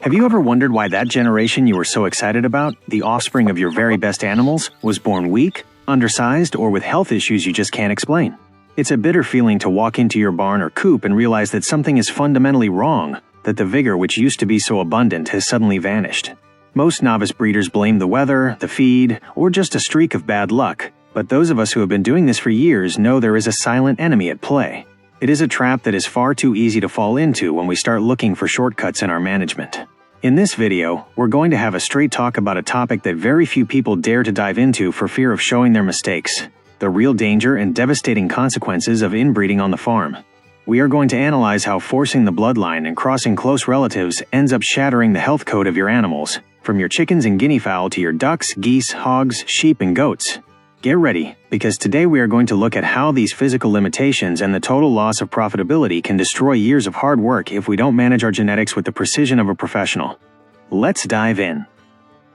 Have you ever wondered why that generation you were so excited about, the offspring of your very best animals, was born weak, undersized, or with health issues you just can't explain? It's a bitter feeling to walk into your barn or coop and realize that something is fundamentally wrong, that the vigor which used to be so abundant has suddenly vanished. Most novice breeders blame the weather, the feed, or just a streak of bad luck, but those of us who have been doing this for years know there is a silent enemy at play. It is a trap that is far too easy to fall into when we start looking for shortcuts in our management. In this video, we're going to have a straight talk about a topic that very few people dare to dive into for fear of showing their mistakes: the real danger and devastating consequences of inbreeding on the farm. We are going to analyze how forcing the bloodline and crossing close relatives ends up shattering the health code of your animals, from your chickens and guinea fowl to your ducks, geese, hogs, sheep, and goats. Get ready, because today we are going to look at how these physical limitations and the total loss of profitability can destroy years of hard work if we don't manage our genetics with the precision of a professional. Let's dive in.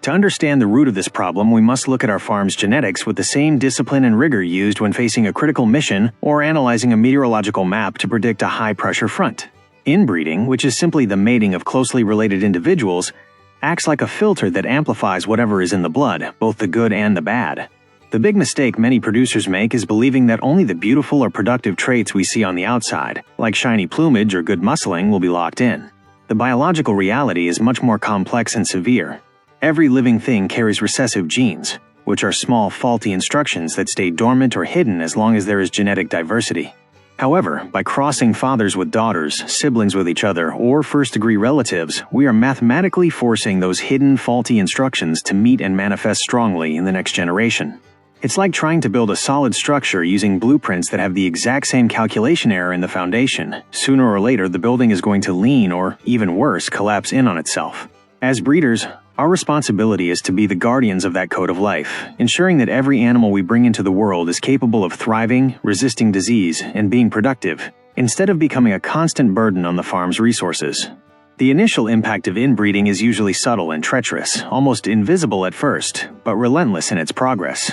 To understand the root of this problem, we must look at our farm's genetics with the same discipline and rigor used when facing a critical mission or analyzing a meteorological map to predict a high-pressure front. Inbreeding, which is simply the mating of closely related individuals, acts like a filter that amplifies whatever is in the blood, both the good and the bad. The big mistake many producers make is believing that only the beautiful or productive traits we see on the outside, like shiny plumage or good muscling, will be locked in. The biological reality is much more complex and severe. Every living thing carries recessive genes, which are small faulty instructions that stay dormant or hidden as long as there is genetic diversity. However, by crossing fathers with daughters, siblings with each other, or first-degree relatives, we are mathematically forcing those hidden faulty instructions to meet and manifest strongly in the next generation. It's like trying to build a solid structure using blueprints that have the exact same calculation error in the foundation. Sooner or later, the building is going to lean or, even worse, collapse in on itself. As breeders, our responsibility is to be the guardians of that code of life, ensuring that every animal we bring into the world is capable of thriving, resisting disease, and being productive, instead of becoming a constant burden on the farm's resources. The initial impact of inbreeding is usually subtle and treacherous, almost invisible at first, but relentless in its progress.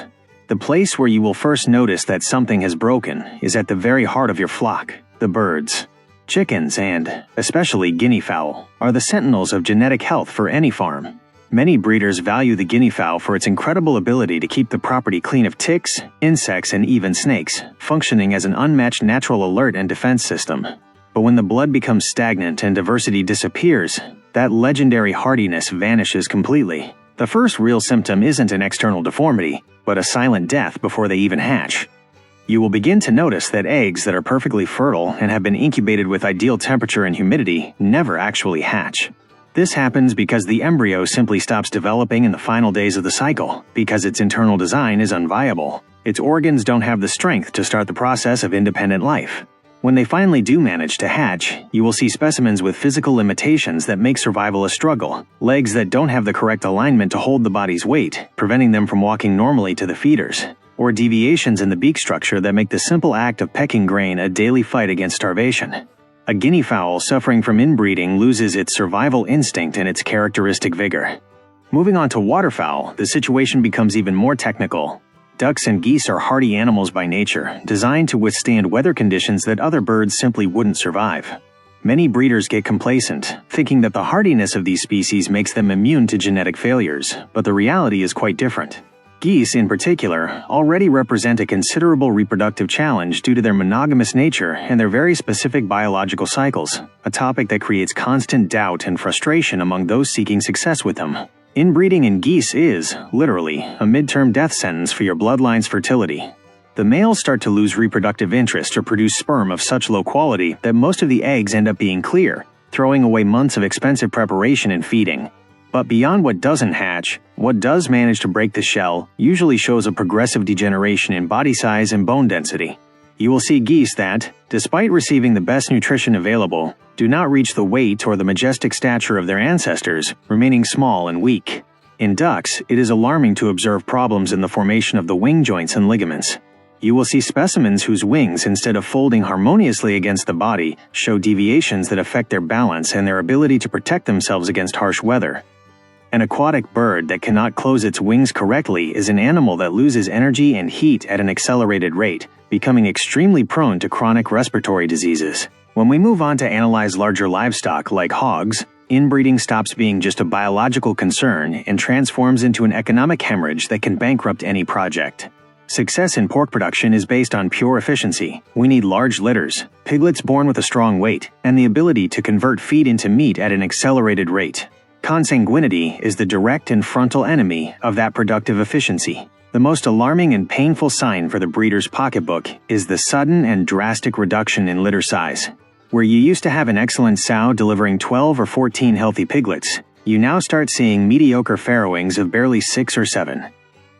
The place where you will first notice that something has broken is at the very heart of your flock, the birds. Chickens and, especially guinea fowl, are the sentinels of genetic health for any farm. Many breeders value the guinea fowl for its incredible ability to keep the property clean of ticks, insects, and even snakes, functioning as an unmatched natural alert and defense system. But when the blood becomes stagnant and diversity disappears, that legendary hardiness vanishes completely. The first real symptom isn't an external deformity, but a silent death before they even hatch. You will begin to notice that eggs that are perfectly fertile and have been incubated with ideal temperature and humidity never actually hatch. This happens because the embryo simply stops developing in the final days of the cycle, because its internal design is unviable. Its organs don't have the strength to start the process of independent life. When they finally do manage to hatch, you will see specimens with physical limitations that make survival a struggle, legs that don't have the correct alignment to hold the body's weight, preventing them from walking normally to the feeders, or deviations in the beak structure that make the simple act of pecking grain a daily fight against starvation. A guinea fowl suffering from inbreeding loses its survival instinct and its characteristic vigor. Moving on to waterfowl, the situation becomes even more technical. Ducks and geese are hardy animals by nature, designed to withstand weather conditions that other birds simply wouldn't survive. Many breeders get complacent, thinking that the hardiness of these species makes them immune to genetic failures, but the reality is quite different. Geese, in particular, already represent a considerable reproductive challenge due to their monogamous nature and their very specific biological cycles, a topic that creates constant doubt and frustration among those seeking success with them. Inbreeding in geese is, literally, a midterm death sentence for your bloodline's fertility. The males start to lose reproductive interest or produce sperm of such low quality that most of the eggs end up being clear, throwing away months of expensive preparation and feeding. But beyond what doesn't hatch, what does manage to break the shell usually shows a progressive degeneration in body size and bone density. You will see geese that, despite receiving the best nutrition available, do not reach the weight or the majestic stature of their ancestors, remaining small and weak. In ducks, it is alarming to observe problems in the formation of the wing joints and ligaments. You will see specimens whose wings, instead of folding harmoniously against the body, show deviations that affect their balance and their ability to protect themselves against harsh weather. An aquatic bird that cannot close its wings correctly is an animal that loses energy and heat at an accelerated rate, becoming extremely prone to chronic respiratory diseases. When we move on to analyze larger livestock like hogs, Inbreeding stops being just a biological concern and transforms into an economic hemorrhage that can bankrupt any project. Success in pork production is based on pure efficiency. We need large litters, piglets born with a strong weight, and the ability to convert feed into meat at an accelerated rate. Consanguinity is the direct and frontal enemy of that productive efficiency. The most alarming and painful sign for the breeder's pocketbook is the sudden and drastic reduction in litter size. Where you used to have an excellent sow delivering 12 or 14 healthy piglets, you now start seeing mediocre farrowings of barely 6 or 7.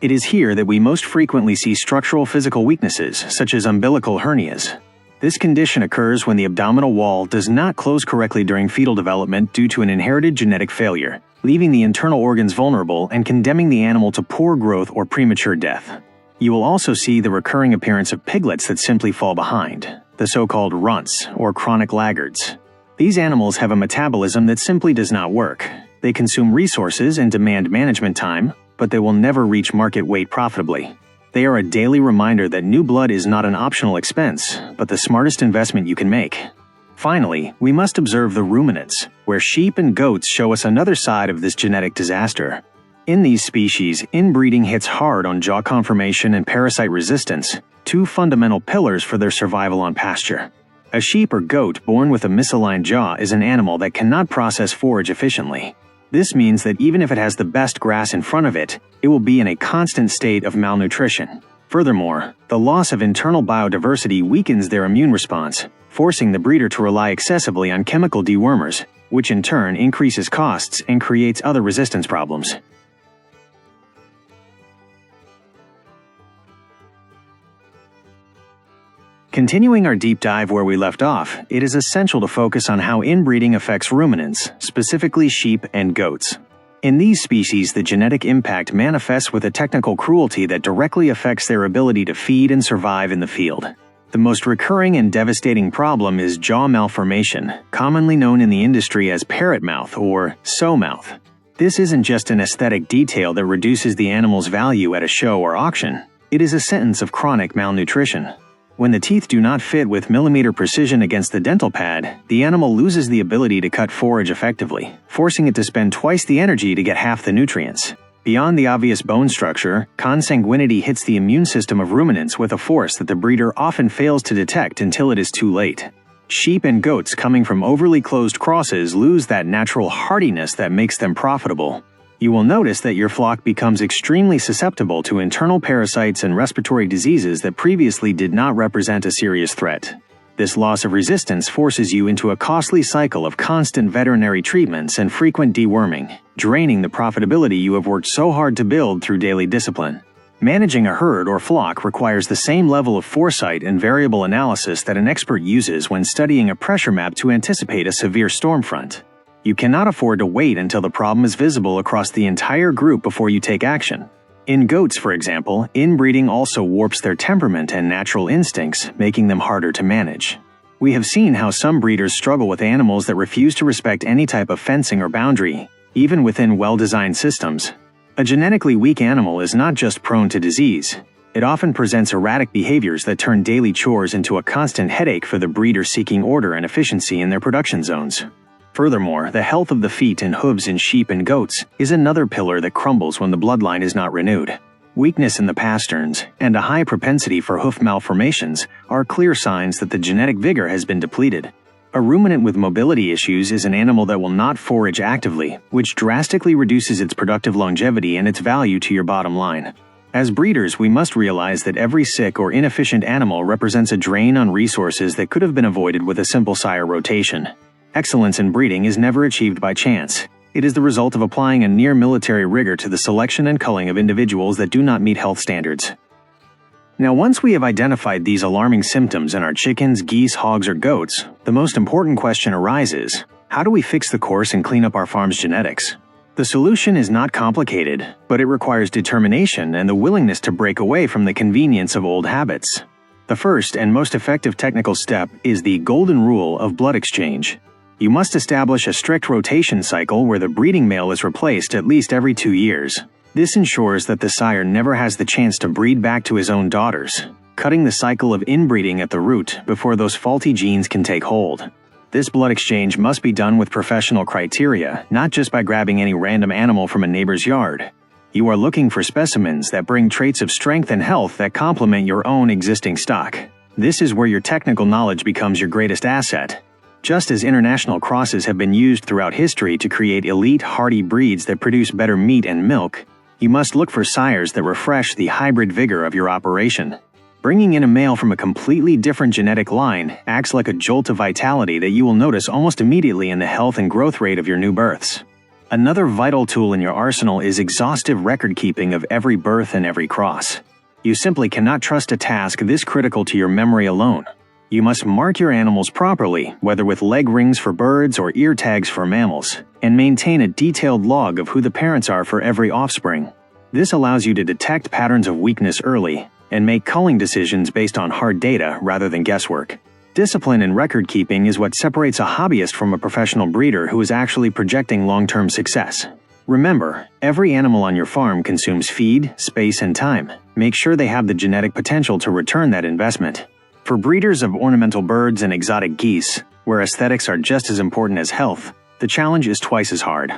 It is here that we most frequently see structural physical weaknesses, such as umbilical hernias. This condition occurs when the abdominal wall does not close correctly during fetal development due to an inherited genetic failure, leaving the internal organs vulnerable and condemning the animal to poor growth or premature death. You will also see the recurring appearance of piglets that simply fall behind, the so-called runts or chronic laggards. These animals have a metabolism that simply does not work. They consume resources and demand management time, but they will never reach market weight profitably. They are a daily reminder that new blood is not an optional expense, but the smartest investment you can make. Finally, we must observe the ruminants, where sheep and goats show us another side of this genetic disaster. In these species, inbreeding hits hard on jaw conformation and parasite resistance, two fundamental pillars for their survival on pasture. A sheep or goat born with a misaligned jaw is an animal that cannot process forage efficiently. This means that even if it has the best grass in front of it, it will be in a constant state of malnutrition. Furthermore, the loss of internal biodiversity weakens their immune response, forcing the breeder to rely excessively on chemical dewormers, which in turn increases costs and creates other resistance problems. Continuing our deep dive where we left off, it is essential to focus on how inbreeding affects ruminants, specifically sheep and goats. In these species, the genetic impact manifests with a technical cruelty that directly affects their ability to feed and survive in the field. The most recurring and devastating problem is jaw malformation, commonly known in the industry as parrot mouth or sow mouth. This isn't just an aesthetic detail that reduces the animal's value at a show or auction. It is a sentence of chronic malnutrition. When the teeth do not fit with millimeter precision against the dental pad, the animal loses the ability to cut forage effectively, forcing it to spend twice the energy to get half the nutrients. Beyond the obvious bone structure, consanguinity hits the immune system of ruminants with a force that the breeder often fails to detect until it is too late. Sheep and goats coming from overly closed crosses lose that natural hardiness that makes them profitable. You will notice that your flock becomes extremely susceptible to internal parasites and respiratory diseases that previously did not represent a serious threat. This loss of resistance forces you into a costly cycle of constant veterinary treatments and frequent deworming, draining the profitability you have worked so hard to build through daily discipline. Managing a herd or flock requires the same level of foresight and variable analysis that an expert uses when studying a pressure map to anticipate a severe storm front. You cannot afford to wait until the problem is visible across the entire group before you take action. In goats, for example, inbreeding also warps their temperament and natural instincts, making them harder to manage. We have seen how some breeders struggle with animals that refuse to respect any type of fencing or boundary, even within well-designed systems. A genetically weak animal is not just prone to disease. It often presents erratic behaviors that turn daily chores into a constant headache for the breeder seeking order and efficiency in their production zones. Furthermore, the health of the feet and hooves in sheep and goats is another pillar that crumbles when the bloodline is not renewed. Weakness in the pasterns and a high propensity for hoof malformations are clear signs that the genetic vigor has been depleted. A ruminant with mobility issues is an animal that will not forage actively, which drastically reduces its productive longevity and its value to your bottom line. As breeders, we must realize that every sick or inefficient animal represents a drain on resources that could have been avoided with a simple sire rotation. Excellence in breeding is never achieved by chance. It is the result of applying a near-military rigor to the selection and culling of individuals that do not meet health standards. Now, once we have identified these alarming symptoms in our chickens, geese, hogs, or goats, the most important question arises: how do we fix the course and clean up our farm's genetics? The solution is not complicated, but it requires determination and the willingness to break away from the convenience of old habits. The first and most effective technical step is the golden rule of blood exchange. You must establish a strict rotation cycle where the breeding male is replaced at least every 2 years. This ensures that the sire never has the chance to breed back to his own daughters, cutting the cycle of inbreeding at the root before those faulty genes can take hold. This blood exchange must be done with professional criteria, not just by grabbing any random animal from a neighbor's yard. You are looking for specimens that bring traits of strength and health that complement your own existing stock. This is where your technical knowledge becomes your greatest asset. Just as international crosses have been used throughout history to create elite, hardy breeds that produce better meat and milk, you must look for sires that refresh the hybrid vigor of your operation. Bringing in a male from a completely different genetic line acts like a jolt of vitality that you will notice almost immediately in the health and growth rate of your new births. Another vital tool in your arsenal is exhaustive record-keeping of every birth and every cross. You simply cannot trust a task this critical to your memory alone. You must mark your animals properly, whether with leg rings for birds or ear tags for mammals, and maintain a detailed log of who the parents are for every offspring. This allows you to detect patterns of weakness early and make culling decisions based on hard data rather than guesswork. Discipline and record-keeping is what separates a hobbyist from a professional breeder who is actually projecting long-term success. Remember, every animal on your farm consumes feed, space, and time. Make sure they have the genetic potential to return that investment. For breeders of ornamental birds and exotic geese, where aesthetics are just as important as health, the challenge is twice as hard.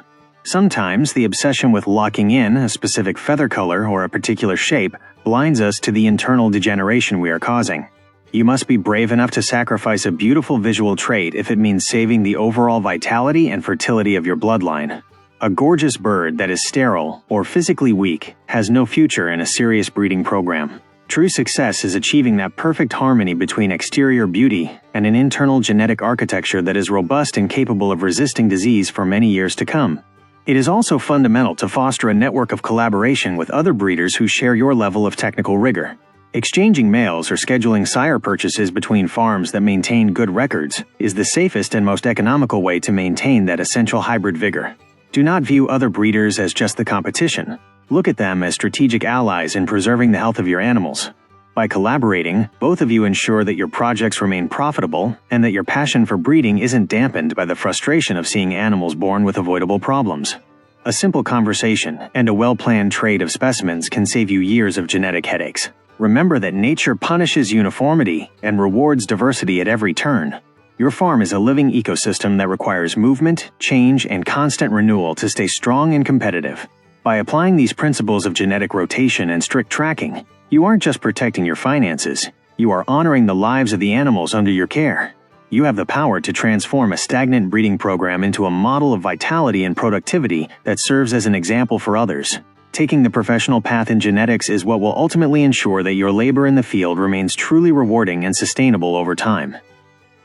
Sometimes the obsession with locking in a specific feather color or a particular shape blinds us to the internal degeneration we are causing. You must be brave enough to sacrifice a beautiful visual trait if it means saving the overall vitality and fertility of your bloodline. A gorgeous bird that is sterile or physically weak has no future in a serious breeding program. True success is achieving that perfect harmony between exterior beauty and an internal genetic architecture that is robust and capable of resisting disease for many years to come. It is also fundamental to foster a network of collaboration with other breeders who share your level of technical rigor. Exchanging males or scheduling sire purchases between farms that maintain good records is the safest and most economical way to maintain that essential hybrid vigor. Do not view other breeders as just the competition. Look at them as strategic allies in preserving the health of your animals. By collaborating, both of you ensure that your projects remain profitable and that your passion for breeding isn't dampened by the frustration of seeing animals born with avoidable problems. A simple conversation and a well-planned trade of specimens can save you years of genetic headaches. Remember that nature punishes uniformity and rewards diversity at every turn. Your farm is a living ecosystem that requires movement, change, and constant renewal to stay strong and competitive. By applying these principles of genetic rotation and strict tracking, you aren't just protecting your finances, you are honoring the lives of the animals under your care. You have the power to transform a stagnant breeding program into a model of vitality and productivity that serves as an example for others. Taking the professional path in genetics is what will ultimately ensure that your labor in the field remains truly rewarding and sustainable over time.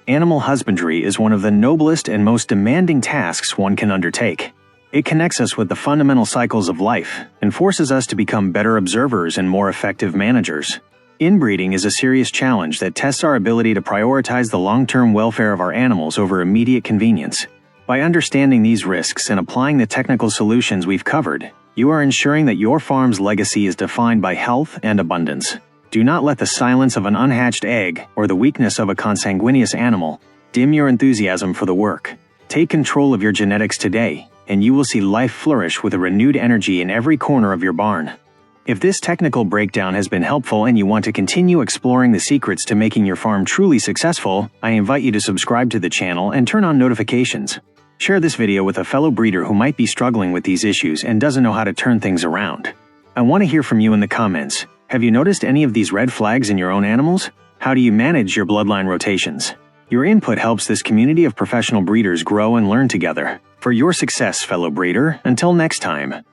Animal husbandry is one of the noblest and most demanding tasks one can undertake. It connects us with the fundamental cycles of life and forces us to become better observers and more effective managers. Inbreeding is a serious challenge that tests our ability to prioritize the long-term welfare of our animals over immediate convenience. By understanding these risks and applying the technical solutions we've covered, you are ensuring that your farm's legacy is defined by health and abundance. Do not let the silence of an unhatched egg or the weakness of a consanguineous animal dim your enthusiasm for the work. Take control of your genetics today, and you will see life flourish with a renewed energy in every corner of your barn. If this technical breakdown has been helpful and you want to continue exploring the secrets to making your farm truly successful, I invite you to subscribe to the channel and turn on notifications. Share this video with a fellow breeder who might be struggling with these issues and doesn't know how to turn things around. I want to hear from you in the comments. Have you noticed any of these red flags in your own animals? How do you manage your bloodline rotations? Your input helps this community of professional breeders grow and learn together. For your success, fellow breeder, until next time.